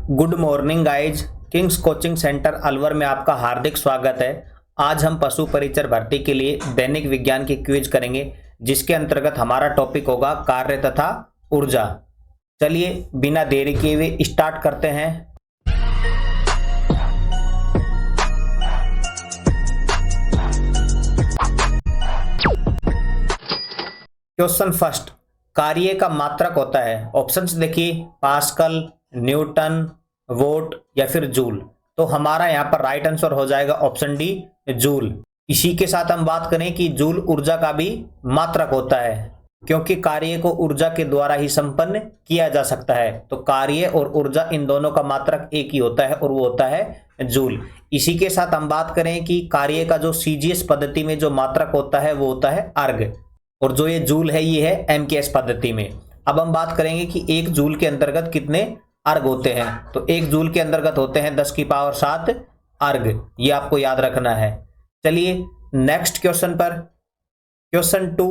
Good morning guys. Kings coaching centre Alwar में आपका हार्दिक स्वागत है। आज हम पशु परिचर भर्ती के लिए दैनिक विज्ञान की क्विज करेंगे, जिसके अंतर्गत हमारा टॉपिक होगा कार्य तथा ऊर्जा। चलिए बिना देरी किए हुए स्टार्ट करते हैं। क्वेश्चन फर्स्ट, कार्य का मात्रक होता है। ऑप्शंस देखिए, पास्कल, न्यूटन, वोट या फिर जूल। तो हमारा यहाँ पर राइट आंसर हो जाएगा ऑप्शन डी, जूल। इसी के साथ हम बात करें कि जूल ऊर्जा का भी मात्रक होता है, क्योंकि कार्य को ऊर्जा के द्वारा ही संपन्न किया जा सकता है। तो कार्य और ऊर्जा इन दोनों का मात्रक एक ही होता है और वो होता है जूल। इसी के साथ हम बात करें कि कार्य का जो सीजीएस पद्धति में जो मात्रक होता है वो होता है अर्ग, और जो ये जूल है ये है एमकेएस पद्धति में। अब हम बात करेंगे कि एक जूल के अंतर्गत कितने अर्ग होते हैं। तो एक जूल के अंतर्गत होते हैं 10 की पावर 7 अर्ग, ये आपको याद रखना है। चलिए नेक्स्ट क्वेश्चन पर। क्वेश्चन 2,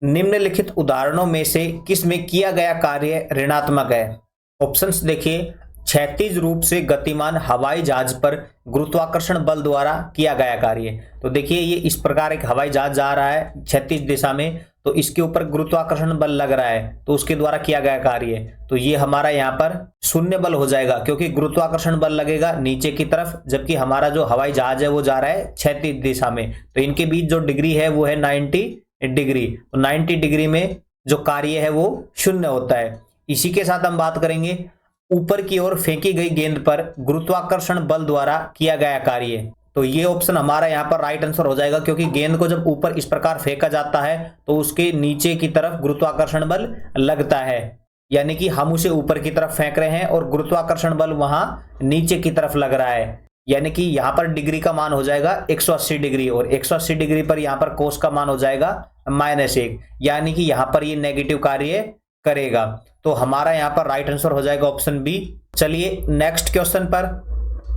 निम्नलिखित उदाहरणों में से किस में किया गया कार्य ऋणात्मक है। ऑप्शंस देखिए, क्षैतिज रूप से गतिमान हवाई जहाज पर गुरुत्वाकर्षण बल द्वारा किया गया कार्य। तो देखिए ये इस प्रकार एक हवाई जहाज जा रहा है क्षैतिज दिशा में, तो इसके ऊपर गुरुत्वाकर्षण बल लग रहा है, तो उसके द्वारा किया गया कार्य। तो ये हमारा यहाँ पर शून्य बल हो जाएगा, क्योंकि गुरुत्वाकर्षण बल लगेगा नीचे की तरफ, जबकि हमारा जो हवाई जहाज है वो जा रहा है क्षैतिज दिशा में। तो इनके बीच जो डिग्री है वो है 90 डिग्री। तो 90 डिग्री में जो कार्य है वो शून्य होता है। इसी के साथ हम बात करेंगे ऊपर की ओर फेंकी गई गेंद पर गुरुत्वाकर्षण बल द्वारा किया गया कार्य। तो ये ऑप्शन हमारा यहाँ पर राइट आंसर हो जाएगा, क्योंकि गेंद को जब ऊपर इस प्रकार फेंका जाता है तो उसके नीचे की तरफ गुरुत्वाकर्षण बल लगता है, यानी कि हम उसे ऊपर की तरफ फेंक रहे हैं और गुरुत्वाकर्षण बल वहां नीचे की तरफ लग रहा है। यानी कि यहाँ पर डिग्री का मान हो जाएगा 180 डिग्री, और 180 डिग्री पर यहाँ पर कोस का मान हो जाएगा -1, यानी कि यहाँ पर ये नेगेटिव कार्य करेगा। तो हमारा यहाँ पर राइट आंसर हो जाएगा ऑप्शन बी। चलिए नेक्स्ट क्वेश्चन पर।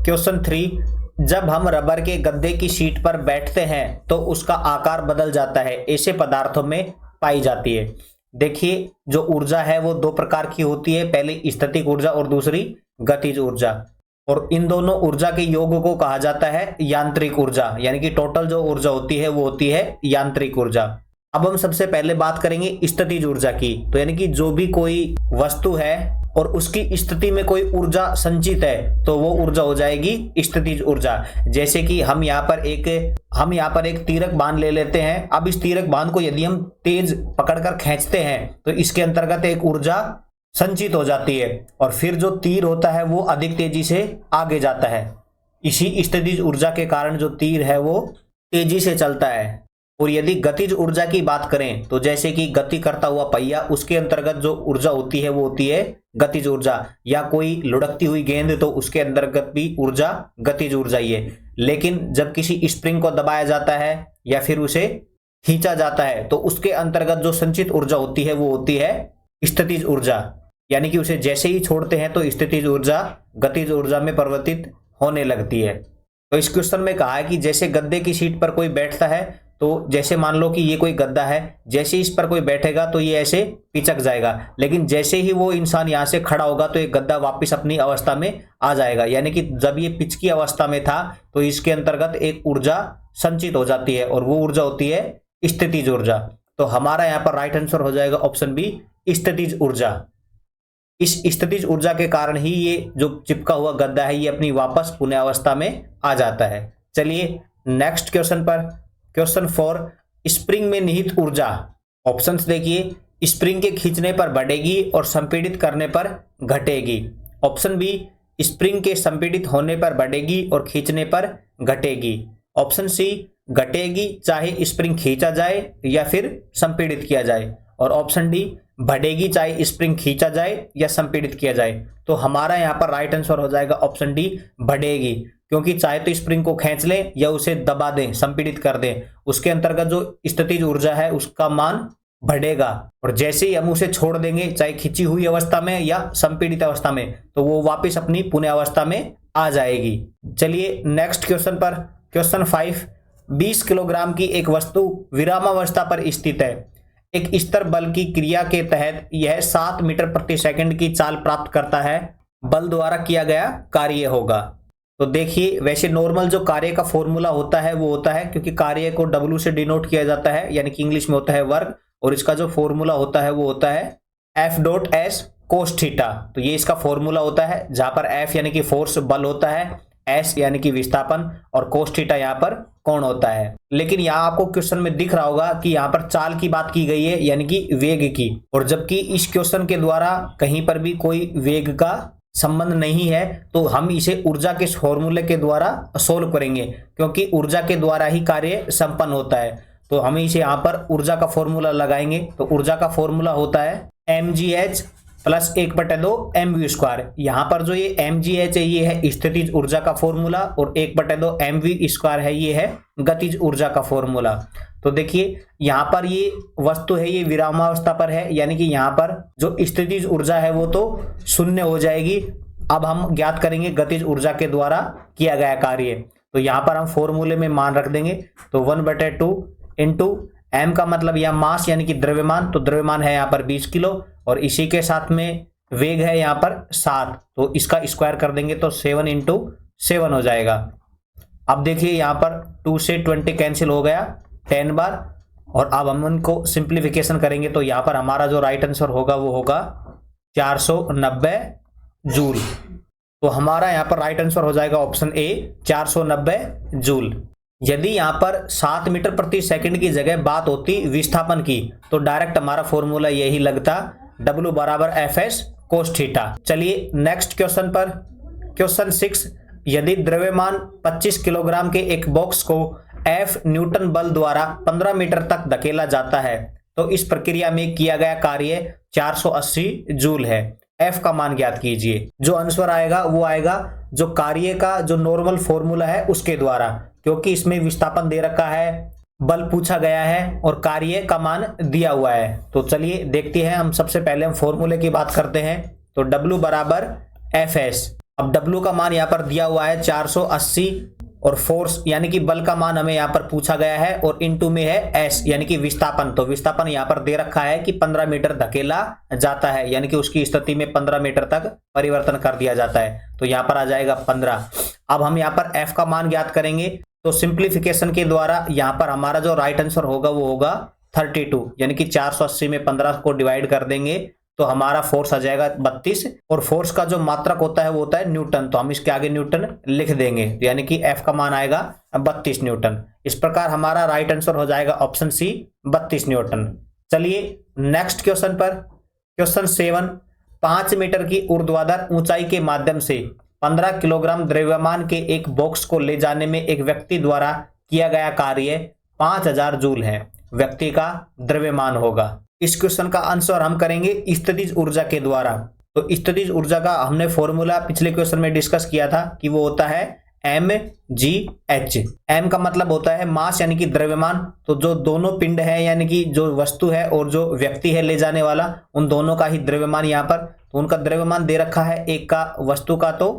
क्वेश्चन 3, जब हम रबर के गद्दे की सीट पर बैठते हैं तो उसका आकार बदल जाता है, ऐसे पदार्थों में पाई जाती है। देखिए जो ऊर्जा है वो दो प्रकार की होती है, पहली स्थितिक ऊर्जा और दूसरी गतिज ऊर्जा, और इन दोनों ऊर्जा के योग को कहा जाता है यांत्रिक ऊर्जा, यानी कि टोटल जो ऊर्जा होती है वो होती है यांत्रिक ऊर्जा। अब हम सबसे पहले बात करेंगे स्थितिज ऊर्जा की। तो यानी कि जो भी कोई वस्तु है और उसकी स्थिति में कोई ऊर्जा संचित है तो वो ऊर्जा हो जाएगी स्थितिज ऊर्जा। जैसे कि हम यहाँ पर एक तीरक बांध ले लेते हैं। अब इस तीरक बांध को यदि हम तेज पकड़कर खींचते हैं तो इसके अंतर्गत एक ऊर्जा संचित हो जाती है, और फिर जो तीर होता है वो अधिक तेजी से आगे जाता है। इसी स्थितिज ऊर्जा के कारण जो तीर है वो तेजी से चलता है। और यदि गतिज ऊर्जा की बात करें तो जैसे कि गति करता हुआ पहिया, उसके अंतर्गत जो ऊर्जा होती है वो होती है गतिज ऊर्जा, या कोई लुढ़कती हुई गेंद तो उसके अंतर्गत भी ऊर्जा गतिज ऊर्जा ही है। लेकिन जब किसी स्प्रिंग को दबाया जाता है या फिर उसे खींचा जाता है तो उसके अंतर्गत जो संचित ऊर्जा होती है वो होती है स्थितिज ऊर्जा, यानी कि उसे जैसे ही छोड़ते हैं तो स्थितिज ऊर्जा गतिज ऊर्जा में परिवर्तित होने लगती है। तो इस क्वेश्चन में कहा है कि जैसे गद्दे की सीट पर कोई बैठता है, तो जैसे मान लो कि ये कोई गद्दा है, जैसे ही इस पर कोई बैठेगा तो ये ऐसे पिचक जाएगा, लेकिन जैसे ही वो इंसान यहाँ से खड़ा होगा तो ये गद्दा वापस अपनी अवस्था में आ जाएगा। यानी कि जब ये पिच की अवस्था में था तो इसके अंतर्गत एक ऊर्जा संचित हो जाती है, और वो ऊर्जा होती है स्थितिज ऊर्जा। तो हमारा यहाँ पर राइट आंसर हो जाएगा ऑप्शन बी, स्थितिज ऊर्जा। इस स्थितिज ऊर्जा के कारण ही ये जो चिपका हुआ गद्दा है ये अपनी वापस पुनः अवस्था में आ जाता है। चलिए नेक्स्ट क्वेश्चन पर। क्वेश्चन 4, स्प्रिंग में निहित ऊर्जा। ऑप्शंस देखिए, स्प्रिंग के खींचने पर बढ़ेगी और संपीड़ित करने पर घटेगी। ऑप्शन बी, स्प्रिंग के संपीड़ित होने पर बढ़ेगी और खींचने पर घटेगी। ऑप्शन सी, घटेगी चाहे स्प्रिंग खींचा जाए या फिर संपीड़ित किया जाए। और ऑप्शन डी, बढ़ेगी चाहे स्प्रिंग खींचा जाए या संपीड़ित किया जाए। तो हमारा यहाँ पर राइट आंसर हो जाएगा ऑप्शन डी, बढ़ेगी, क्योंकि चाहे तो स्प्रिंग को खींच लें या उसे दबा दें, संपीड़ित कर दें, उसके अंतर्गत जो स्थितिज ऊर्जा है उसका मान बढ़ेगा, और जैसे ही हम उसे छोड़ देंगे चाहे खिंची हुई अवस्था में या संपीड़ित अवस्था में, तो वो वापस अपनी पुनः अवस्था में आ जाएगी। चलिए नेक्स्ट क्वेश्चन पर। क्वेश्चन 5, 20 किलोग्राम की एक वस्तु विरामावस्था पर स्थित है। एक स्तर बल की क्रिया के तहत यह 7 मीटर प्रति सेकंड की चाल प्राप्त करता है। बल द्वारा किया गया कार्य होगा। तो देखिए वैसे नॉर्मल जो कार्य का फॉर्मूला होता है वो होता है, क्योंकि कार्य को W से डिनोट किया जाता है, यानी कि इंग्लिश में होता है वर्क, और इसका जो फॉर्मूला होता है वो होता है F dot S cos theta. तो ये इसका फॉर्मूला होता है, जहां पर F यानी कि फोर्स बल होता है, S यानी कि विस्थापन, और कोस थीटा यहाँ पर कोण होता है। लेकिन यहाँ आपको क्वेश्चन में दिख रहा होगा कि यहाँ पर चाल की बात की गई है, यानी कि वेग की, और जबकि इस क्वेश्चन के द्वारा कहीं पर भी कोई वेग का संबंध नहीं है, तो हम इसे ऊर्जा के फॉर्मूले के द्वारा सोल्व करेंगे, क्योंकि ऊर्जा के द्वारा ही कार्य संपन्न होता है। तो हम इसे यहाँ पर ऊर्जा का फॉर्मूला लगाएंगे। तो ऊर्जा का फॉर्मूला होता है mgh प्लस 1/2 mv स्क्वायर। यहाँ पर जो ये mgh है ये है स्थितिज ऊर्जा का फॉर्मूला, और 1/2 mv स्क्वायर है ये है गतिज ऊर्जा का फॉर्मूला। तो देखिए यहाँ पर ये वस्तु है ये विरामावस्था पर है, यानी कि यहाँ पर जो स्थितिज ऊर्जा है वो तो शून्य हो जाएगी। अब हम ज्ञात करेंगे गतिज ऊर्जा के द्वारा किया गया कार्य। तो यहाँ पर हम फॉर्मूले में मान रख देंगे। तो 1/2 इंटू m का मतलब यह मास यानी कि द्रव्यमान, तो द्रव्यमान है यहाँ पर 20 किलो, और इसी के साथ में वेग है यहाँ पर 7, तो इसका स्क्वायर कर देंगे तो 7 इंटू 7 हो जाएगा। अब देखिए यहाँ पर 2 से 20 कैंसिल हो गया 10 बार, और अब हम उनको सिंप्लीफिकेशन करेंगे तो यहाँ पर हमारा जो राइट आंसर होगा वो होगा 490 जूल। तो हमारा यहाँ पर राइट आंसर हो जाएगा ऑप्शन ए 490 जूल। यदि यहाँ पर 7 मीटर प्रति सेकंड की जगह बात होती विस्थापन की, तो डायरेक्ट हमारा फॉर्मूला यही लगता, W बराबर Fs कोस थीटा। चलिए नेक्स्ट क्वेश्चन पर, क्वेश्चन 6, यदि द्रव्यमान 25 किलोग्राम के एक बॉक्स को F न्यूटन बल द्वारा 15 मीटर तक धकेला जाता है, तो इस प्रक्रिया में किया गया कार्य 480 जूल है। F का मान ज्ञात कीजिए। जो आंसर आएगा वो आएगा जो कार्य का जो नॉर्मल फॉर्मूला है उसके द्वारा, क्योंकि इसमें विस्थापन दे रखा है, बल पूछा गया है और कार्य का मान दिया हुआ है। तो चलिए देखते हैं, हम सबसे पहले हम फॉर्मूले की बात करते हैं। तो W बराबर Fs। अब W का मान यहाँ पर दिया हुआ है 480, और फोर्स यानी कि बल का मान हमें यहाँ पर पूछा गया है, और इनटू में है S यानी कि विस्थापन। तो विस्थापन यहाँ पर दे रखा है कि 15 मीटर धकेला जाता है, यानी कि उसकी स्थिति में 15 मीटर तक परिवर्तन कर दिया जाता है। तो यहाँ पर आ जाएगा 15। अब हम यहाँ पर F का मान ज्ञात करेंगे, तो सिंप्लीफिकेशन के द्वारा यहाँ पर हमारा जो राइट आंसर होगा वो होगा 32, यानी कि 480 में 15 को डिवाइड कर देंगे तो हमारा फोर्स आ जाएगा 32, और फोर्स का जो मात्रक होता है वो होता है न्यूटन, तो हम इसके आगे न्यूटन लिख देंगे, यानी कि F का मान आएगा 32 न्यूटन। इस प्रकार हमारा राइट आंसर हो जाएगा ऑप्शन सी 32 न्यूटन। चलिए नेक्स्ट क्वेश्चन पर, क्वेश्चन 7, 5 मीटर की ऊर्ध्वाधर ऊंचाई के माध्यम से 15 किलोग्राम द्रव्यमान के एक बॉक्स को ले जाने में एक व्यक्ति द्वारा किया गया कार्य 5000 जूल है। व्यक्ति का द्रव्यमान होगा। इस क्वेश्चन का आंसर हम करेंगे स्थितिज ऊर्जा के द्वारा। तो स्थितिज ऊर्जा का हमने फॉर्मूला पिछले क्वेश्चन में डिस्कस किया था कि वो होता है mgh। m का मतलब होता है मास यानी कि द्रव्यमान। तो जो दोनों पिंड है यानी कि जो वस्तु है और जो व्यक्ति है ले जाने वाला, उन दोनों का ही द्रव्यमान यहाँ पर, तो उनका द्रव्यमान दे रखा है, एक का वस्तु का तो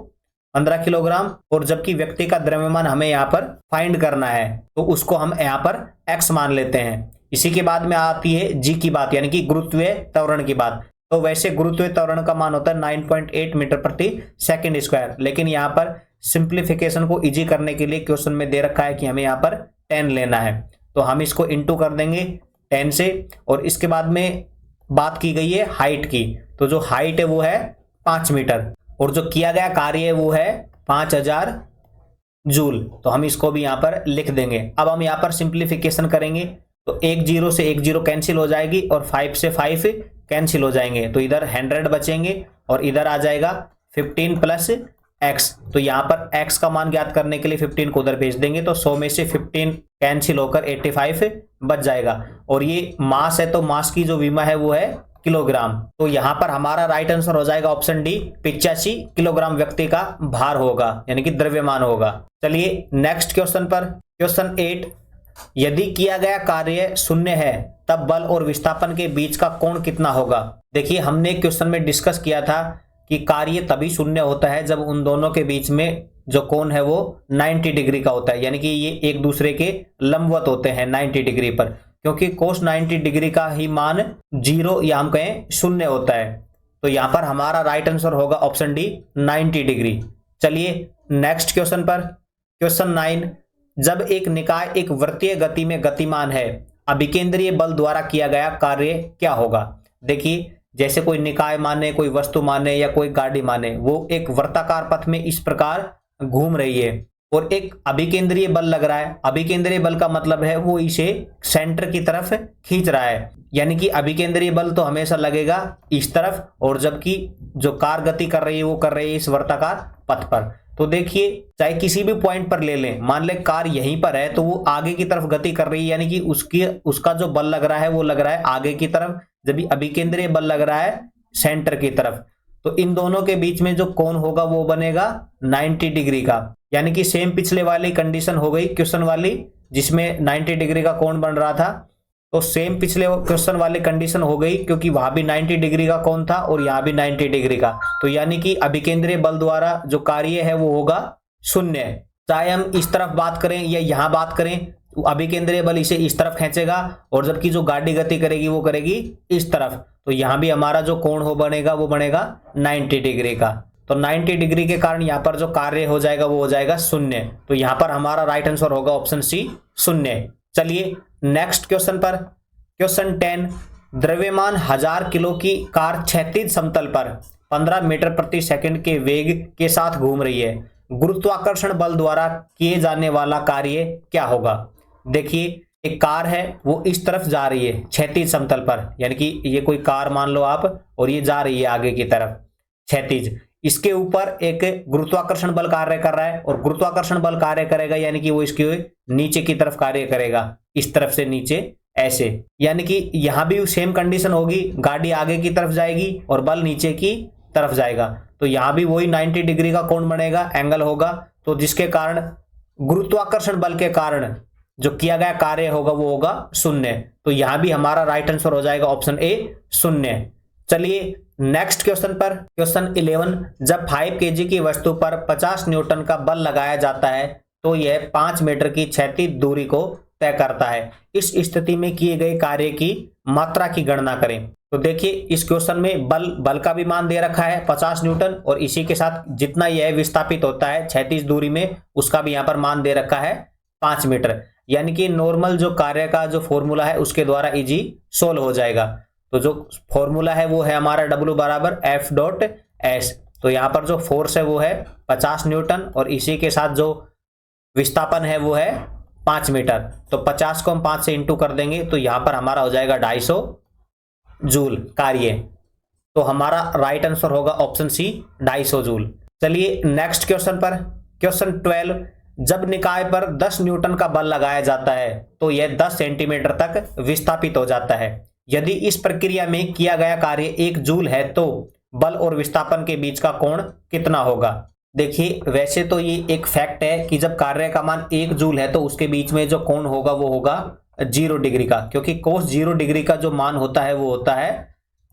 15 किलोग्राम, और जबकि व्यक्ति का द्रव्यमान हमें यहाँ पर फाइंड करना है, तो उसको हम यहाँ पर x मान लेते हैं। इसी के बाद में आती है g की बात, यानी कि गुरुत्वीय त्वरण की बात। तो वैसे गुरुत्वीय त्वरण का मान होता है 9.8 मीटर प्रति सेकंड स्क्वायर, लेकिन यहाँ पर सिंप्लीफिकेशन को इजी करने के लिए क्वेश्चन में दे रखा है कि हमें यहाँ पर 10 लेना है, तो हम इसको इंटू कर देंगे 10 से। और इसके बाद में बात की गई है हाइट की, तो जो हाइट है वो है 5 मीटर, और जो किया गया कार्य है वो है 5000 जूल, तो हम इसको भी यहाँ पर लिख देंगे। अब हम यहाँ पर सिंप्लीफिकेशन करेंगे तो 1 0 से 1 0 कैंसिल हो जाएगी, और 5 से 5 कैंसिल हो जाएंगे, तो इधर 100 बचेंगे, और इधर आ जाएगा 15 प्लस x। तो यहाँ पर x का मान ज्ञात करने के लिए 15 को उधर भेज देंगे, तो 100 में से 15 कैंसिल होकर 85 बच जाएगा। और ये मास है, तो मास की जो विमा है वो है किलोग्राम। तो यहाँ पर हमारा राइट आंसर हो जाएगा ऑप्शन डी 85 किलोग्राम व्यक्ति का भार होगा, यानी कि द्रव्यमान होगा। चलिए नेक्स्ट क्वेश्चन पर, क्वेश्चन 8, यदि किया गया कार्य शून्य है तब बल और विस्थापन के बीच का कोण कितना होगा। देखिए हमने क्वेश्चन में डिस्कस किया था कि कार्य तभी शून्य होता है जब उन दोनों के बीच में जो कोण है वो 90 डिग्री का होता है, यानी कि ये एक दूसरे के लंबवत होते हैं 90 डिग्री पर, क्योंकि कोस 90 डिग्री का ही मान 0 या हम कहें शून्य होता है। तो यहां पर हमारा राइट आंसर होगा ऑप्शन डी 90 डिग्री। चलिए नेक्स्ट क्वेश्चन पर, क्वेश्चन 9, जब एक निकाय एक वृत्तीय गति में गतिमान है, अभिकेंद्रीय बल द्वारा किया गया कार्य क्या होगा। देखिए जैसे कोई निकाय माने, कोई वस्तु माने या कोई गाड़ी माने, वो एक वृत्ताकार पथ में इस प्रकार घूम रही है और एक अभिकेंद्रीय बल लग रहा है। अभिकेंद्रीय बल का मतलब है वो इसे सेंटर की तरफ खींच रहा है, यानी कि अभिकेंद्रीय बल तो हमेशा लगेगा इस तरफ, और जबकि जो कार गति कर रही है वो कर रही है इस वृत्ताकार पथ पर। तो देखिए चाहे किसी भी पॉइंट पर ले लें, मान ले कार यहीं पर है तो वो आगे की तरफ गति कर रही है, यानी कि उसका जो बल लग रहा है वो लग रहा है आगे की तरफ, जबकि अभिकेंद्रीय बल लग रहा है सेंटर की तरफ। तो इन दोनों के बीच में जो कोण होगा वो बनेगा 90 डिग्री का, यानी कि सेम पिछले वाली कंडीशन हो गई क्वेश्चन वाली जिसमें 90 डिग्री का कोण बन रहा था, तो सेम पिछले क्वेश्चन वाली कंडीशन हो गई, क्योंकि वहां भी 90 डिग्री का कोण था और यहां भी 90 डिग्री का। तो यानी कि अभिकेंद्रीय बल द्वारा जो कार्य है वो होगा 0। चाहे हम इस तरफ बात करें या यहां बात करें, तो अभिकेंद्रीय बल इसे इस तरफ खींचेगा और जबकि जो गाड़ी गति करेगी वो करेगी इस तरफ। तो यहां भी हमारा जो कोण हो बनेगा वो बनेगा 90 डिग्री का। तो 90 डिग्री के कारण यहाँ पर जो कार्य हो जाएगा वो हो जाएगा 0। तो यहाँ पर हमारा राइट आंसर होगा ऑप्शन सी 0। चलिए नेक्स्ट क्वेश्चन पर, क्वेश्चन 10, द्रव्यमान 1000 किलो की कार क्षैतिज समतल पर 15 मीटर प्रति सेकंड के वेग के साथ घूम रही है, गुरुत्वाकर्षण बल द्वारा किए जाने वाला कार्य क्या होगा। देखिए एक कार है वो इस तरफ जा रही है क्षैतिज समतल पर, यानी कि ये कोई कार मान लो आप, और ये जा रही है आगे की तरफ क्षैतिज। इसके ऊपर एक गुरुत्वाकर्षण बल कार्य कर रहा है और गुरुत्वाकर्षण बल कार्य करेगा यानी कि वो इसके नीचे की तरफ कार्य करेगा, इस तरफ से नीचे ऐसे, यानी कि यहां भी सेम कंडीशन होगी, गाड़ी आगे की तरफ जाएगी और बल नीचे की तरफ जाएगा। तो यहां भी वही 90 डिग्री का कोण बनेगा, एंगल होगा, तो जिसके कारण गुरुत्वाकर्षण बल के कारण जो किया गया कार्य होगा वो होगा 0। तो यहां भी हमारा राइट आंसर हो जाएगा ऑप्शन ए 0। चलिए नेक्स्ट क्वेश्चन पर, क्वेश्चन 11, जब 5 kg की वस्तु पर 50 न्यूटन का बल लगाया जाता है तो यह 5 मीटर की क्षैतिज दूरी को तय करता है। इस स्थिति में किए गए कार्य की मात्रा की गणना करें। तो देखिए इस क्वेश्चन में बल का भी मान दे रखा है 50 न्यूटन, और इसी के साथ जितना यह विस्थापित होता है क्षैतिज दूरी में उसका भी यहाँ पर मान दे रखा है 5 मीटर, यानी कि नॉर्मल जो कार्य का जो फॉर्मूला है उसके द्वारा इजी सोल्व हो जाएगा। तो जो फॉर्मूला है वो है हमारा W बराबर F.S। तो यहाँ पर जो फोर्स है वो है 50 न्यूटन और इसी के साथ जो विस्थापन है वो है 5 मीटर। तो 50 को हम 5 से इंटू कर देंगे तो यहाँ पर हमारा हो जाएगा 250 जूल कार्य। तो हमारा राइट आंसर होगा ऑप्शन सी 250 जूल। चलिए नेक्स्ट क्वेश्चन पर, क्वेश्चन 12, जब निकाय पर 10 न्यूटन का बल लगाया जाता है तो यह 10 सेंटीमीटर तक विस्थापित हो जाता है। यदि इस प्रक्रिया में किया गया कार्य 1 जूल है तो बल और विस्थापन के बीच का कोण कितना होगा। देखिए वैसे तो ये एक फैक्ट है कि जब कार्य का मान 1 जूल है तो उसके बीच में जो कोण होगा वो होगा 0 डिग्री का, क्योंकि कोस 0 डिग्री का जो मान होता है वो होता है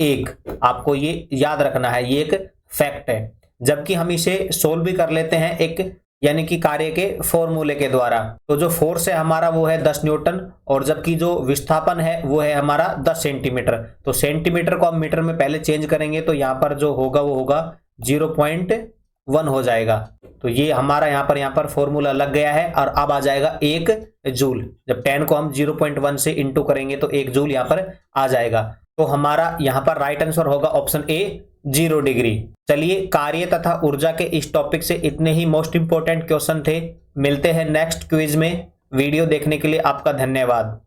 1। आपको ये याद रखना है, ये एक फैक्ट है। जबकि हम इसे सोल्व भी कर लेते हैं एक यानी कि कार्य के फॉर्मूले के द्वारा। तो जो फोर्स है हमारा वो है 10 न्यूटन और जबकि जो विस्थापन है वो है हमारा 10 सेंटीमीटर। तो सेंटीमीटर को हम मीटर में पहले चेंज करेंगे तो यहाँ पर जो होगा वो होगा 0.1 हो जाएगा। तो ये हमारा यहाँ पर फॉर्मूला लग गया है और अब आ जाएगा 1 जूल। जब 10 को हम 0.1 से इंटू करेंगे तो 1 जूल यहाँ पर आ जाएगा। तो हमारा यहाँ पर राइट आंसर होगा ऑप्शन ए 0 डिग्री। चलिए कार्य तथा ऊर्जा के इस टॉपिक से इतने ही मोस्ट इंपोर्टेंट क्वेश्चन थे। मिलते हैं नेक्स्ट क्विज में। वीडियो देखने के लिए आपका धन्यवाद।